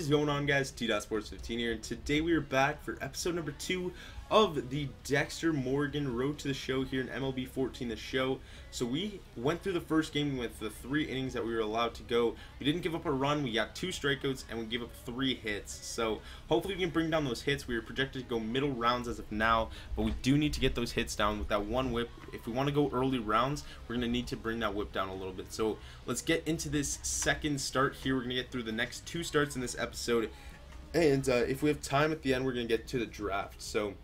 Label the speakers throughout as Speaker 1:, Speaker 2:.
Speaker 1: is going on, guys? T.Sports15 here, and today we are back for episode number 2 of the Dexter Morgan Road to the Show here in MLB 14 the show. So we went through the first game. We went through the 3 innings that we were allowed to go. We didn't give up a run. We got 2 strikeouts and we gave up 3 hits. So hopefully we can bring down those hits. We were projected to go middle rounds as of now, but we do need to get those hits down with that 1 whip. If we want to go early rounds, we're going to need to bring that whip down a little bit. So let's get into this second start here. We're going to get through the next 2 starts in this episode, and if we have time at the end, we're going to get to the draft. So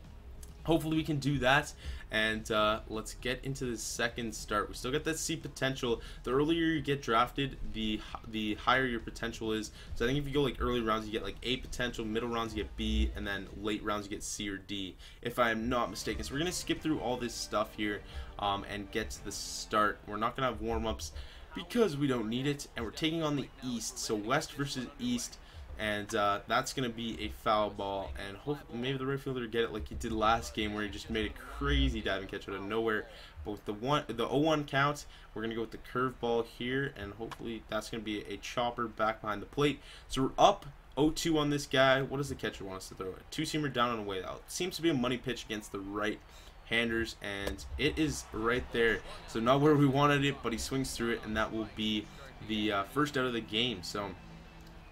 Speaker 1: hopefully we can do that, and let's get into the second start. We still got that C potential. The earlier you get drafted, the higher your potential is. So I think if you go like early rounds, you get like A potential, middle rounds you get B, and then late rounds you get C or D, if I am not mistaken. So we're going to skip through all this stuff here and get to the start. We're not going to have warm-ups because we don't need it, and we're taking on the East. So West versus East. And that's going to be a foul ball, and hopefully maybe the right fielder get it like he did last game where he just made a crazy diving catch out of nowhere. But with the 0-1 count, we're going to go with the curveball here, and hopefully that's going to be a chopper back behind the plate. So we're up 0-2 on this guy. What does the catcher want us to throw? A 2-seamer down and away. That seems to be a money pitch against the right-handers, and it is right there. So not where we wanted it, but he swings through it, and that will be the first out of the game. So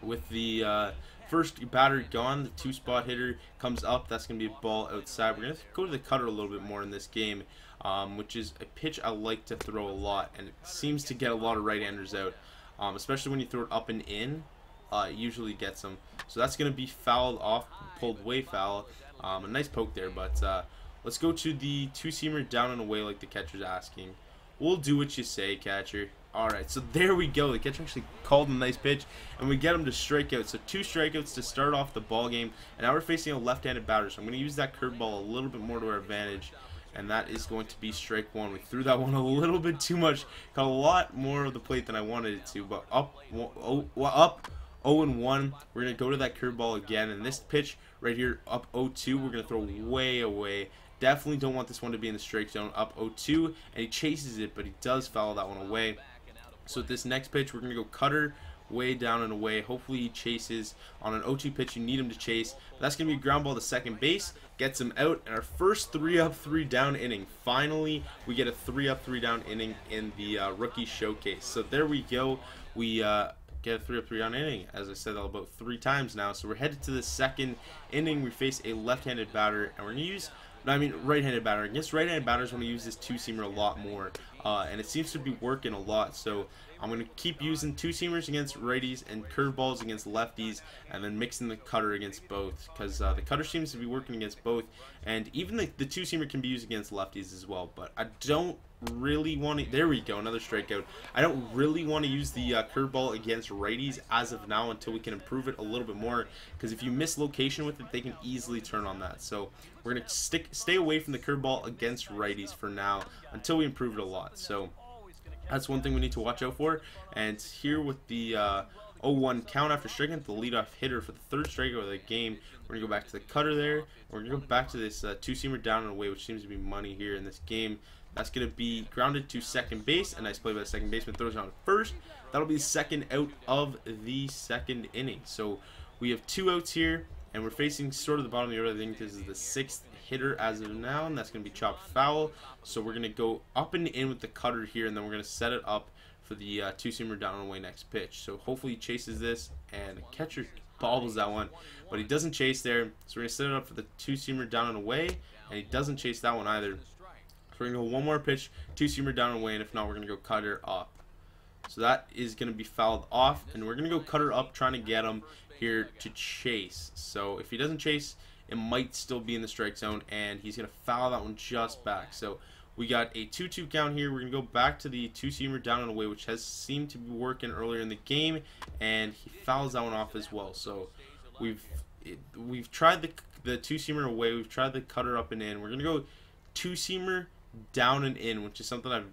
Speaker 1: with the first batter gone, the 2-spot hitter comes up. That's going to be a ball outside. We're going to go to the cutter a little bit more in this game, which is a pitch I like to throw a lot, and it seems to get a lot of right-handers out, especially when you throw it up and in. It usually gets them. So that's going to be fouled off, pulled way foul. A nice poke there, but let's go to the 2-seamer down and away like the catcher's asking. We'll do what you say, catcher. Alright, so there we go. The catcher actually called a nice pitch, and we get him to strike out. So 2 strikeouts to start off the ball game, and now we're facing a left-handed batter. So I'm going to use that curveball a little bit more to our advantage, and that is going to be strike 1. We threw that one a little bit too much, got a lot more of the plate than I wanted it to, but up 0-1. We're going to go to that curveball again, and this pitch right here, up 0-2, we're going to throw way away. Definitely don't want this one to be in the strike zone, up 0-2, and he chases it, but he does foul that one away. So with this next pitch, we're going to go cutter way down and away. Hopefully he chases on an 0-2 pitch. You need him to chase. But that's going to be a ground ball to second base. Gets him out. And our first 3-up, 3-down inning. Finally, we get a 3-up, 3-down inning in the rookie showcase. So there we go. We get a 3-up, 3-down inning. As I said that about 3 times now. So we're headed to the second inning. We face a left-handed batter. And we're going to use... right-handed batter. Against right-handed batters, I'm going to use this 2-seamer a lot more, and it seems to be working a lot. So I'm going to keep using 2-seamers against righties and curveballs against lefties, and then mixing the cutter against both, because the cutter seems to be working against both, and even the 2-seamer can be used against lefties as well. But I don't really want to... There we go, another strikeout. I don't really want to use the curveball against righties as of now until we can improve it a little bit more, because if you miss location with it, they can easily turn on that. So we're going to stay away from the curveball against righties for now until we improve it a lot. So that's one thing we need to watch out for. And here with the 0-1 count after striking out the leadoff hitter for the 3rd strikeout of the game, we're going to go back to the cutter there. We're going to go back to this 2-seamer down and away, which seems to be money here in this game. That's going to be grounded to second base. A nice play by the second baseman. Throws it on first. That'll be the second out of the second inning. So we have 2 outs here, and we're facing sort of the bottom of the order. I think this is the 6th hitter as of now, and that's going to be chopped foul. So we're going to go up and in with the cutter here, and then we're going to set it up for the 2-seamer down and away next pitch. So hopefully he chases this, and the catcher bobbles that one, but he doesn't chase there. So we're going to set it up for the 2-seamer down and away, and he doesn't chase that one either. So we're going to go one more pitch, 2-seamer down and away, and if not, we're going to go cutter up. So that is going to be fouled off, and we're going to go cutter up, trying to get him here to chase. So if he doesn't chase, it might still be in the strike zone, and he's going to foul that one just back. So we got a 2-2 count here. We're going to go back to the 2-seamer down and away, which has seemed to be working earlier in the game, and he fouls that one off as well. So we've tried the 2-seamer away. We've tried the cutter up and in. We're going to go 2-seamer down and in, which is something I've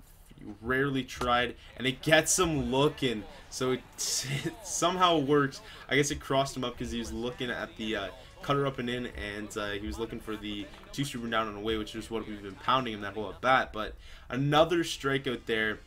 Speaker 1: rarely tried, and it gets him looking. So it somehow works. I guess it crossed him up because he was looking at the cutter up and in, and he was looking for the 2-seamer down and away, which is what we've been pounding him that whole at bat. But another strikeout there,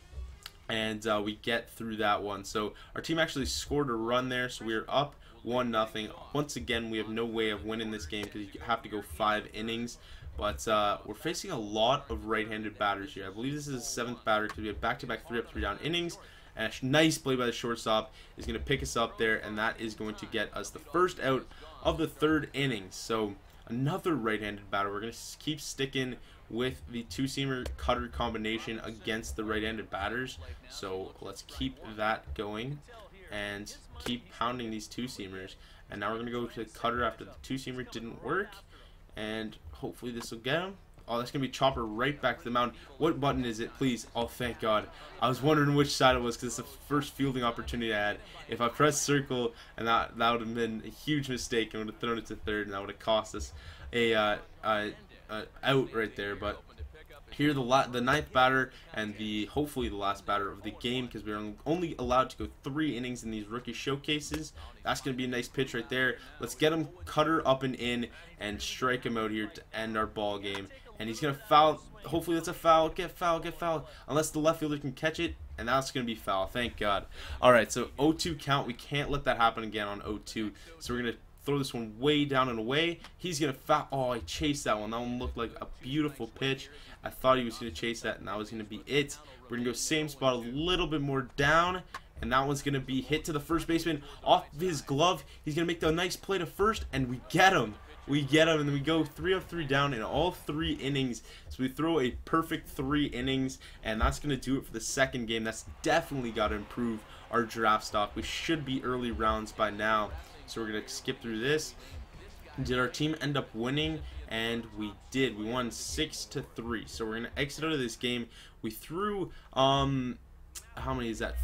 Speaker 1: and we get through that one. So our team actually scored a run there, so we're up 1-0. Once again, we have no way of winning this game because you have to go 5 innings. But we're facing a lot of right-handed batters here. I believe this is the 7th batter because we have back-to-back 3-up, 3-down innings. And a nice play by the shortstop is going to pick us up there, and that is going to get us the first out of the 3rd inning. So another right-handed batter. We're going to keep sticking with the two-seamer cutter combination against the right-handed batters. So let's keep that going and keep pounding these two-seamers. And now we're going to go to the cutter after the two-seamer didn't work. And hopefully this will get him. Oh, that's going to be chopper right back to the mound. What button is it, please? Oh, thank God. I was wondering which side it was because it's the first fielding opportunity I had. If I pressed circle, and that would have been a huge mistake. I would have thrown it to 3rd, and that would have cost us a out right there. But here the 9th batter and hopefully the last batter of the game, because we're only allowed to go 3 innings in these rookie showcases. That's going to be a nice pitch right there. Let's get him cutter up and in and strike him out here to end our ball game. And he's going to foul. Hopefully that's a foul. Get foul, get foul. Unless the left fielder can catch it. And that's going to be foul. Thank God. Alright, so 0-2 count. We can't let that happen again on 0-2. So we're going to throw this one way down and away. He's going to foul. Oh, I chased that one. That one looked like a beautiful pitch. I thought he was going to chase that, and that was going to be it. We're going to go same spot, a little bit more down. And that one's going to be hit to the first baseman off his glove. He's going to make the nice play to first, and we get him. We get him, and then we go 3 of 3 down in all 3 innings. So we throw a perfect 3 innings, and that's going to do it for the 2nd game. That's definitely got to improve our draft stock. We should be early rounds by now. So we're going to skip through this. Did our team end up winning? And we did. We won 6-3. So we're going to exit out of this game. We threw, how many is that?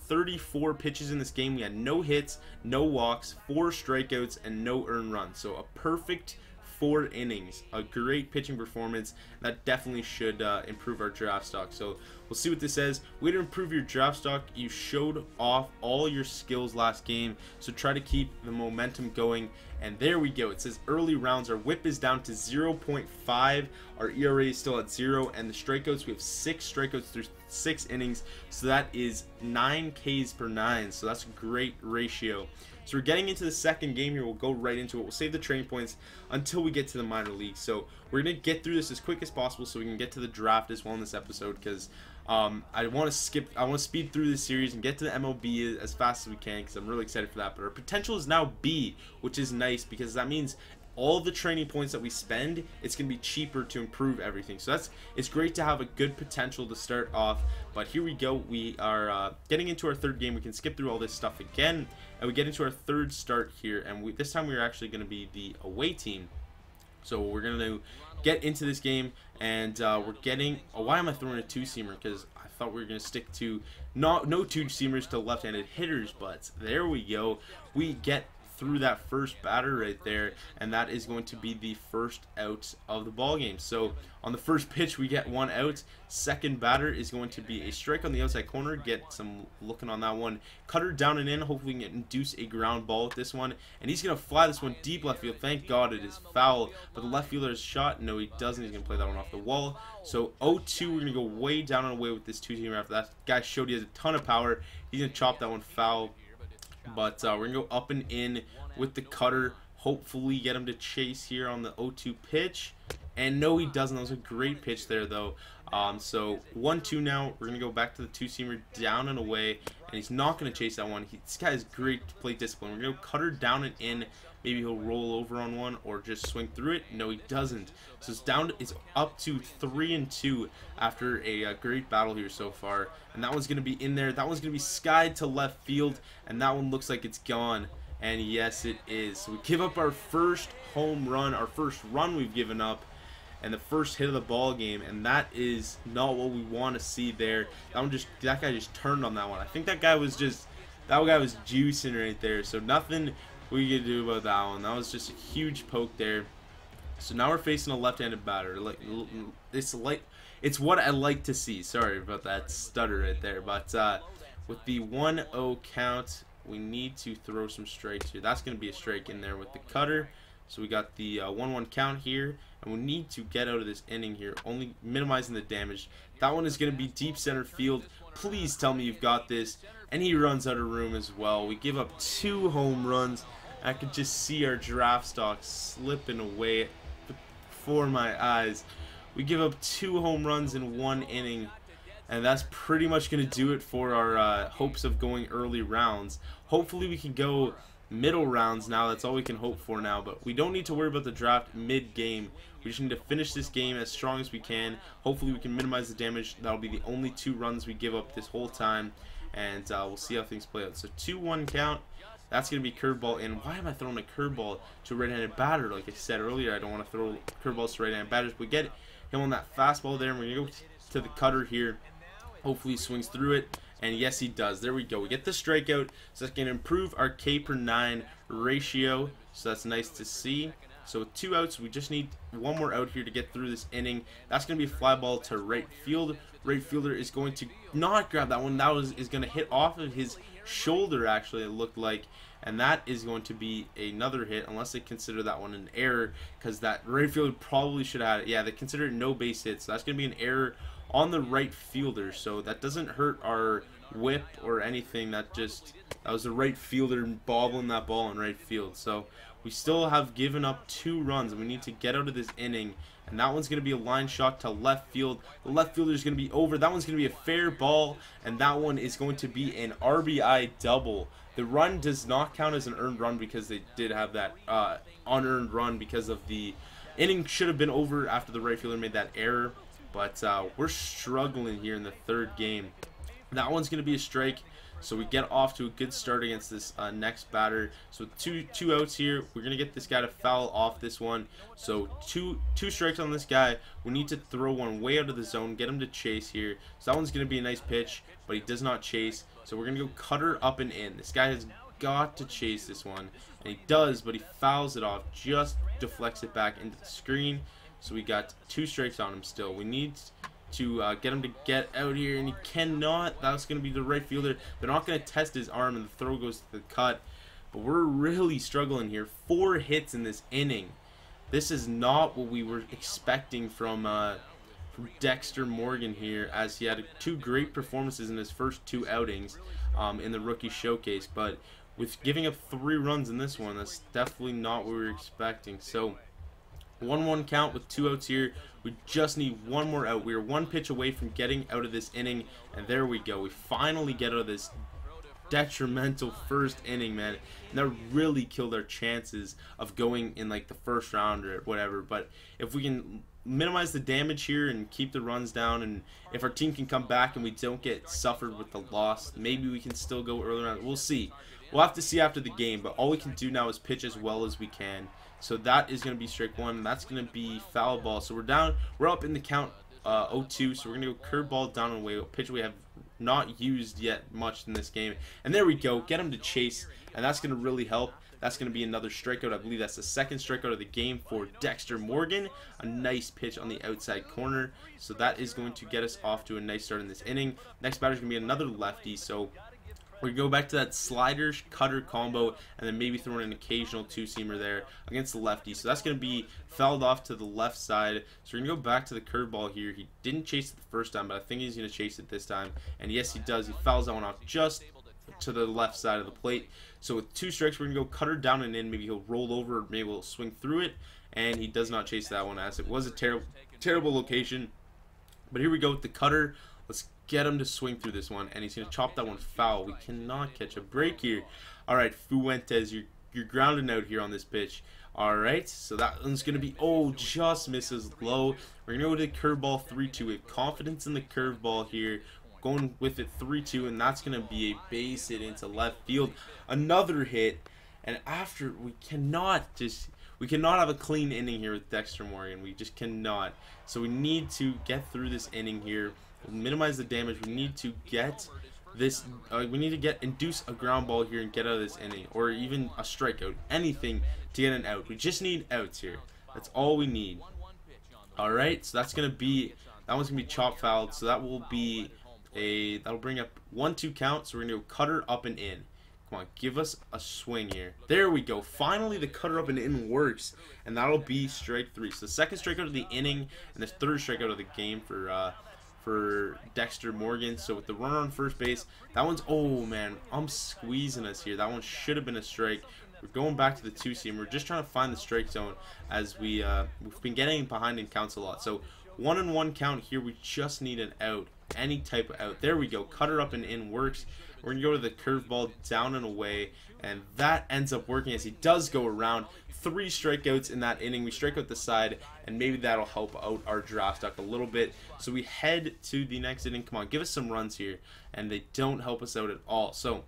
Speaker 1: 34 pitches in this game. We had no hits, no walks, 4 strikeouts, and no earned runs. So a perfect 4 innings. A great pitching performance. That definitely should improve our draft stock. So we'll see what this says. Way to improve your draft stock. You showed off all your skills last game. So try to keep the momentum going. And there we go. It says early rounds. Our whip is down to 0.5. Our ERA is still at 0. And the strikeouts, we have 6 strikeouts through 6 innings. So that is 9 Ks per 9. So that's a great ratio. So we're getting into the 2nd game here. We'll go right into it. We'll save the training points until we get to the minor league. So we're going to get through this as quick as possible so we can get to the draft as well in this episode, because I want to speed through this series and get to the MLB as fast as we can, because I'm really excited for that. But our potential is now B, which is nice, because that means all the training points that we spend, it's going to be cheaper to improve everything. So it's great to have a good potential to start off. But here we go. We are getting into our 3rd game. We can skip through all this stuff again, and we get into our 3rd start here. And this time we're actually going to be the away team. So we're going to get into this game, and we're getting. Oh, why am I throwing a 2-seamer? Because I thought we were going to stick to no 2-seamers to left-handed hitters. But there we go. We get through that first batter right there, and that is going to be the first out of the ball game. So on the first pitch we get 1 out. 2nd batter is going to be a strike on the outside corner. Get some looking on that one. Cutter down and in. Hopefully we can induce a ground ball with this one, and he's going to fly this one deep left field. Thank God it is foul, but the left fielder is shot. No, he doesn't. He's going to play that one off the wall. So 0-2, we're going to go way down and away with this 2-seamer. After that guy showed he has a ton of power, he's going to chop that one foul. But we're going to go up and in with the cutter. Hopefully get him to chase here on the 0-2 pitch. And no, he doesn't. That was a great pitch there, though. So 1-2 now. We're going to go back to the 2-seamer down and away. And he's not going to chase that one. This guy has great plate discipline. We're going to go cutter down and in. Maybe he'll roll over on one or just swing through it. No, he doesn't. So it's up to 3-2 after a great battle here so far. And that one's going to be in there. That one's going to be skied to left field. And that one looks like it's gone. And yes, it is. So we give up our first home run, our first run we've given up, and the first hit of the ball game. And that is not what we want to see there. That guy just turned on that one. I think that guy was juicing right there. So nothing we could do about that one. That was just a huge poke there. So now we're facing a left-handed batter. It's what I like to see. Sorry about that stutter right there. But with the 1-0 count, we need to throw some strikes here. That's going to be a strike in there with the cutter. So we got the 1-1 count here, and we need to get out of this inning here, only minimizing the damage. That one is going to be deep center field. Please tell me you've got this. And he runs out of room as well. We give up 2 home runs. I could just see our draft stock slipping away before my eyes. We give up 2 home runs in 1 inning, and that's pretty much going to do it for our hopes of going early rounds. Hopefully we can go middle rounds now. That's all we can hope for now, but we don't need to worry about the draft mid-game. We just need to finish this game as strong as we can. Hopefully we can minimize the damage. That'll be the only 2 runs we give up this whole time, and we'll see how things play out. So 2-1 count. That's going to be curveball. And why am I throwing a curveball to a right-handed batter? Like I said earlier, I don't want to throw curveballs to right-handed batters. We get him on that fastball there, and we're going to go to the cutter here. Hopefully he swings through it, and yes, he does. There we go. We get the strikeout, so that's going to improve our K/9 ratio, so that's nice to see. So with 2 outs, we just need 1 more out here to get through this inning. That's going to be a fly ball to right field. Right fielder is going to not grab that one. That is going to hit off of his shoulder, actually, it looked like. And that is going to be another hit, unless they consider that one an error, because that right fielder probably should have had it. Yeah, they consider it no base hit, so that's going to be an error on the right fielder. So that doesn't hurt our whip or anything. That was the right fielder bobbling that ball in right field. So we still have given up 2 runs, and we need to get out of this inning. And that one's going to be a line shot to left field. The left fielder is going to be over. That one's going to be a fair ball, and that one is going to be an RBI double. The run does not count as an earned run because they did have that unearned run because of the inning should have been over after the right fielder made that error. But we're struggling here in the 3rd game. That one's going to be a strike. So we get off to a good start against this next batter. So two outs here. We're going to get this guy to foul off this one. So two strikes on this guy. We need to throw one way out of the zone, get him to chase here. So that one's going to be a nice pitch, but he does not chase. So we're going to go cutter up and in. This guy has got to chase this one. And he does, but he fouls it off. Just deflects it back into the screen. So we got 2 strikes on him still. We need to get him to get out here, and he cannot. That's going to be the right fielder. They're not going to test his arm, and the throw goes to the cut. But we're really struggling here. 4 hits in this inning. This is not what we were expecting from Dexter Morgan here, as he had 2 great performances in his first 2 outings in the rookie showcase. But with giving up 3 runs in this one, that's definitely not what we were expecting. So 1-1 count with 2 outs here. We just need 1 more out. We are 1 pitch away from getting out of this inning, and there we go. We finally get out of this detrimental 1st inning, man. And that really killed our chances of going in like the 1st round or whatever. But if we can minimize the damage here and keep the runs down, and if our team can come back and we don't get suffered with the loss, maybe we can still go early round. We'll see. We'll have to see after the game, but all we can do now is pitch as well as we can. So that is going to be strike 1. That's going to be foul ball. So we're up in the count 0-2. So we're going to go curveball down and away. A pitch we have not used yet much in this game. And there we go. Get him to chase, and that's going to really help. That's going to be another strikeout. I believe that's the 2nd strikeout of the game for Dexter Morgan. A nice pitch on the outside corner. So that is going to get us off to a nice start in this inning. Next batter is going to be another lefty. So we go back to that slider cutter combo, and then maybe throw in an occasional 2-seamer there against the lefty. So that's going to be fouled off to the left side. So we're going to go back to the curveball here. He didn't chase it the first time, but I think he's going to chase it this time. And yes, he does. He fouls that one off just to the left side of the plate. So with 2 strikes, we're going to go cutter down and in. Maybe he'll roll over, or maybe he'll swing through it. And he does not chase that one, as it was a terrible location. But here we go with the cutter. Let's get him to swing through this one, and he's going to chop that one foul. We cannot catch a break here. All right, Fuentes, you're grounding out here on this pitch. All right, so that one's going to be, just misses low. We're going to go to the curveball 3-2. We have confidence in the curveball here. Going with it 3-2, and that's going to be a base hit into left field. Another hit, and after we cannot have a clean inning here with Dexter Morgan. We just cannot. So we need to get through this inning here. Minimize the damage. We need to get this. Induce a ground ball here and get out of this inning, or even a strikeout. Anything to get an out. We just need outs here. That's all we need. All right. So that one's gonna be chop fouled. So that will be that'll bring up 1-2 count. So we're gonna go cutter up and in. Come on, give us a swing here. There we go. Finally, the cutter up and in works, and that'll be strike 3. So the 2nd strikeout of the inning and the 3rd strikeout of the game for Dexter Morgan. So with the runner on first base, that one's, man, I'm squeezing us here. That one should have been a strike. We're going back to the 2-seam. We're just trying to find the strike zone as we've been getting behind in counts a lot. So 1-1 count here. We just need an out, any type of out. There we go. Cutter up and in works. We're going to go to the curveball down and away, and that ends up working as he does go around. 3 strikeouts in that inning. We strike out the side, and maybe that'll help out our draft stock a little bit. So we head to the next inning. Come on, give us some runs here, and they don't help us out at all. So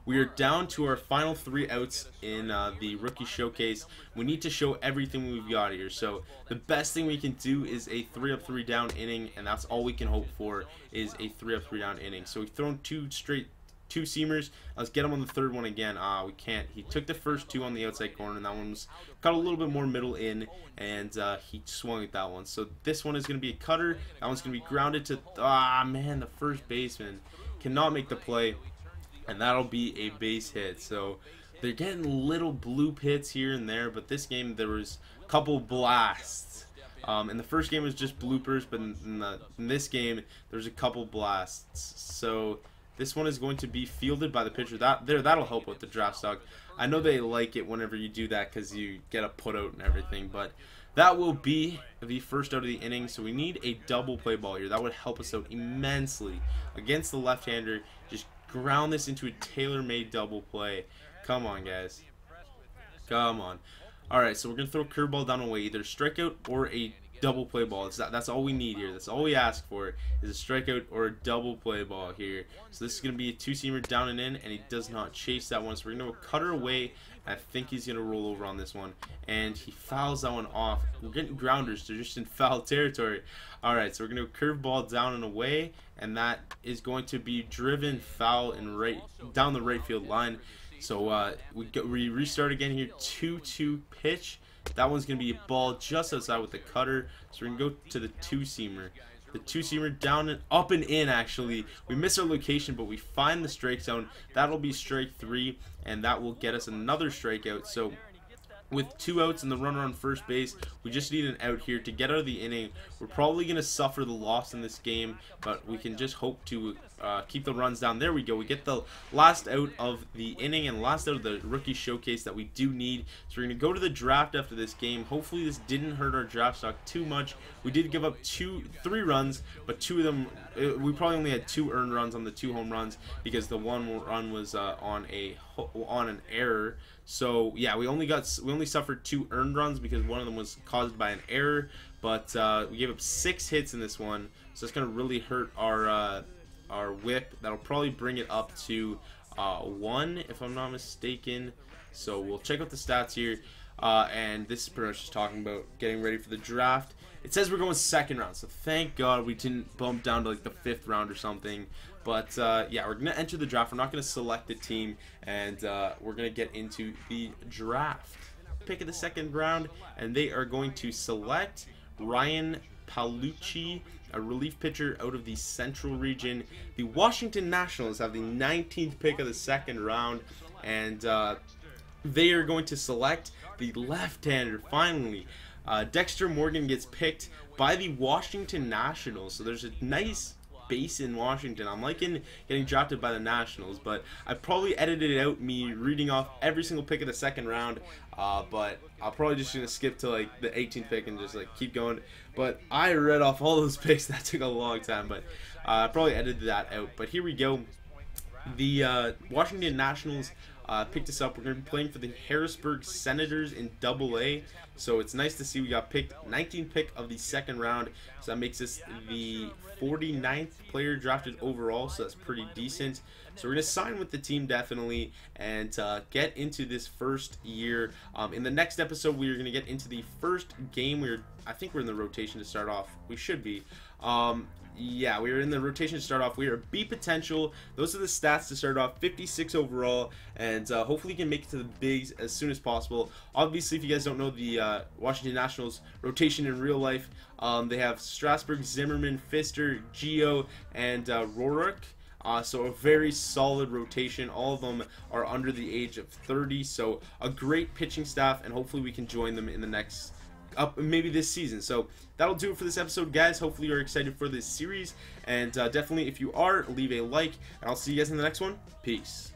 Speaker 1: we are down to our final 3 outs in the rookie showcase. We need to show everything we've got here. So the best thing we can do is a 3-up 3-down inning, and that's all we can hope for is a 3-up 3-down inning. So we've thrown 2 straight 2-seamers. Let's get him on the 3rd one again. We can't. He took the first 2 on the outside corner, and that one got a little bit more middle in, and he swung at that one. So this one is going to be a cutter. That one's going to be grounded to, man, the first baseman cannot make the play, and that'll be a base hit. So they're getting little bloop hits here and there, but this game there was a couple blasts. In the first game it was just bloopers, but in this game there's a couple blasts. So this one is going to be fielded by the pitcher. That'll help with the draft stock. I know they like it whenever you do that because you get a put out and everything, but that will be the first out of the inning. So we need a double play ball here. That would help us out immensely against the left-hander. Just ground this into a tailor-made double play. Come on, guys. Come on. All right, so we're going to throw a curveball down away, either strikeout or a double play ball. That's all we need here. That's all we ask for is a strikeout or a double play ball here. So this is going to be a 2-seamer down and in, and he does not chase that one. So we're going to cutter away. I think he's going to roll over on this one, and he fouls that one off. We're getting grounders. They're just in foul territory. All right, so we're going to curveball down and away, and that is going to be driven foul and down the right field line. So we restart again here. 2-2 pitch. That one's going to be a ball just outside with the cutter. So we're going to go to the 2-seamer. The 2-seamer down and up and in, actually. We miss our location, but we find the strike zone. That'll be strike 3, and that will get us another strikeout. So with 2 outs and the runner on first base, we just need an out here to get out of the inning. We're probably going to suffer the loss in this game, but we can just hope to keep the runs down. There we go. We get the last out of the inning and last out of the rookie showcase that we do need. So we're going to go to the draft after this game. Hopefully this didn't hurt our draft stock too much. We did give up 3 runs, but 2 of them, we probably only had 2 earned runs on the 2 home runs because the 1 run was on an error. So yeah, we only suffered 2 earned runs because one of them was caused by an error. But we gave up 6 hits in this one, so it's gonna really hurt our whip. That'll probably bring it up to 1 if I'm not mistaken. So we'll check out the stats here, and this is pretty much just talking about getting ready for the draft. It says we're going 2nd round, so thank God we didn't bump down to like the 5th round or something. But yeah, we're gonna enter the draft. We're not gonna select the team, and we're gonna get into the draft. Pick of the 2nd round, and they are going to select Ryan Palucci, a relief pitcher out of the Central region. The Washington Nationals have the 19th pick of the 2nd round, and they are going to select the left-hander. Finally, Dexter Morgan gets picked by the Washington Nationals. So there's a nice base in Washington. I'm liking getting drafted by the Nationals, but I probably edited out me reading off every single pick of the 2nd round, but I'll probably just gonna skip to like the 18th pick and just like keep going. But I read off all those picks. That took a long time, but I probably edited that out. But here we go. The Washington Nationals picked us up. We're going to be playing for the Harrisburg Senators in AA. So it's nice to see we got picked 19th pick of the 2nd round. So that makes us the 49th player drafted overall. So that's pretty decent. So we're going to sign with the team definitely and get into this first year. In the next episode, we are going to get into the first game. I think we're in the rotation to start off. We should be. Yeah, we are in the rotation to start off. We are B potential. Those are the stats to start off. 56 overall, and hopefully you can make it to the bigs as soon as possible. Obviously, if you guys don't know the Washington Nationals rotation in real life, they have Strasburg, Zimmerman, Pfister, Gio, and Rourke. So a very solid rotation. All of them are under the age of 30. So a great pitching staff, and hopefully we can join them in the next maybe this season. So that'll do it for this episode, guys. Hopefully you're excited for this series, and definitely if you are, leave a like, and I'll see you guys in the next one. Peace.